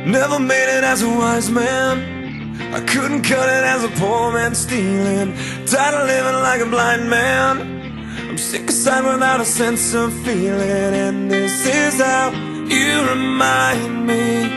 Never made it as a wise man. I couldn't cut it as a poor man stealing. Tired of living like a blind man. I'm sick aside without a sense of feeling. And this is how you remind me.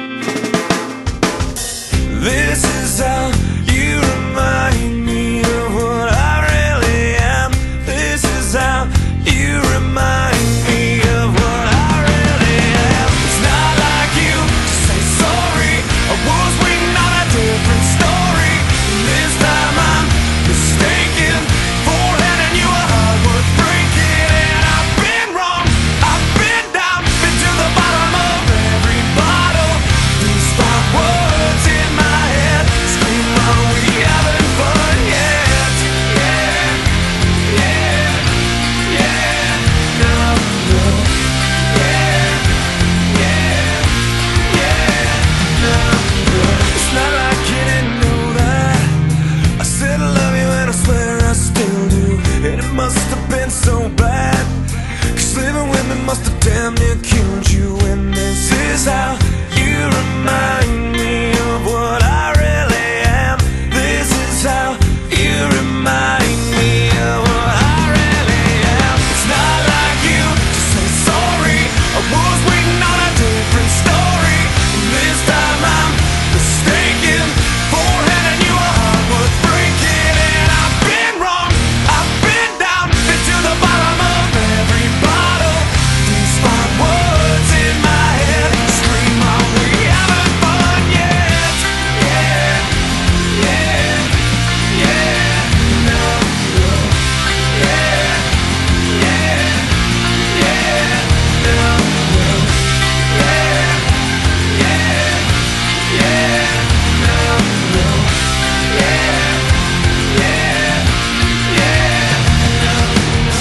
This is how you remind me of what I really am. This is how you remind me of what I really am. It's not like you to say sorry. I was waiting on a different story. This time I'm mistaken for handing you a heart worth breaking. And I've been wrong, I've been down, been to the bottom of every bottle. These five words in my head scream, are we having fun yet? Yeah, yeah, yeah, no, no. Yeah, yeah, yeah, no, no. It's not like you didn't know that I said I love you and I swear I still do. And it must have been so bad, 'cause living with me must have damn near killed you. And this is how you remind me of what I really am. This is how you remind me of what I really am. It's not like you to say sorry. I was waiting on a different story. This time I'm mistaken for handing you a heart worth breaking. And I've been wrong, I've been down, been to the bottom of every bottle. These five words in my head scream, are we having fun yet? Yeah, yeah, yeah, no, no. Yeah, yeah, yeah, no, no. Yeah, yeah, yeah, no, no. Yeah, yeah, yeah, no, no.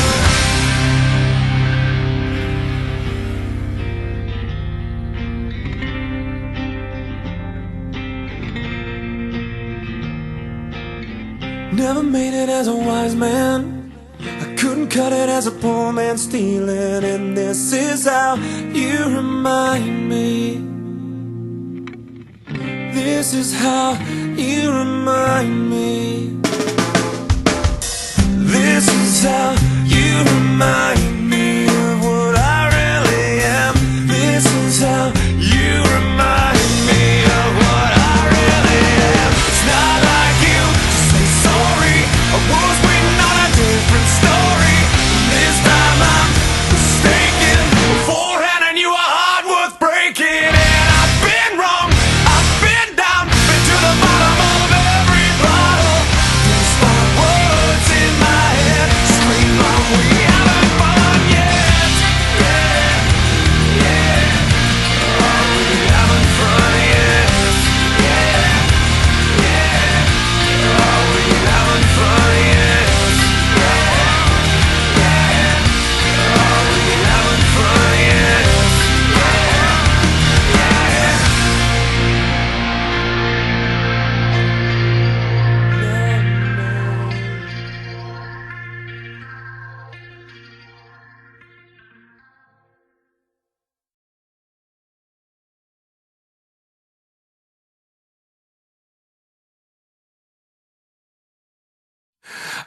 Never made it as a wise man. I couldn't cut it as a poor man stealing. And this is how you remind me. This is how you remind me. This is how you remind me of what I really am. This is how you remind me of what I really am. It's not like you to say sorry. I was waiting on a different story. This time I'm mistaken for handing you a heart worth breaking. And I've been wrong, I've been down, been to the bottom of every bottle. These five words in my head scream, are we having fun yet? Yeah, yeah, are we having fun yet? Yeah, yeah, are we having fun yet? Yeah, yeah, are we having fun yet?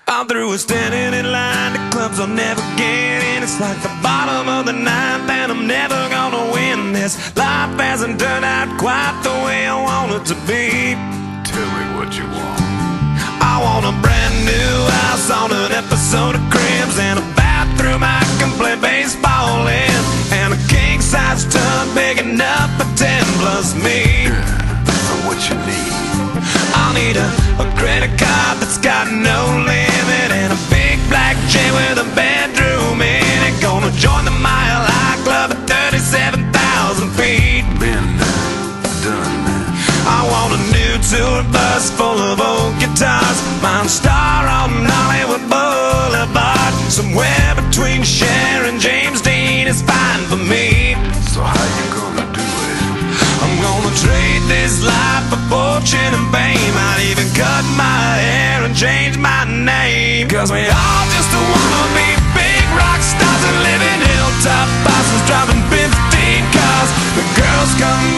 I'm through with standing in line to clubs I'll never get in. It's like the bottom of the ninth and I'm never gonna win this. Life hasn't turned out quite the way I want it to be. Tell me what you want. I want a brand new house on an episode of Cribs, and a bathroom I can play baseball in, and a king-size tub big enough for 10 plus me. So what you need? I'll need a credit card that's got no limit, and a big black jet with a bedroom in it. Gonna join the Mile High Club at 37,000 feet. Been done, man. I want a new tour bus full of old guitars, mine star on Hollywood Boulevard. Somewhere between Cher and James Dean is fine for me. So how you gonna do it? I'm gonna trade this life for fortune and fame. I'd even cut my hair and change my name, 'cause we all just wanna be big rock stars and live in hilltop houses driving 15 cars. The girls come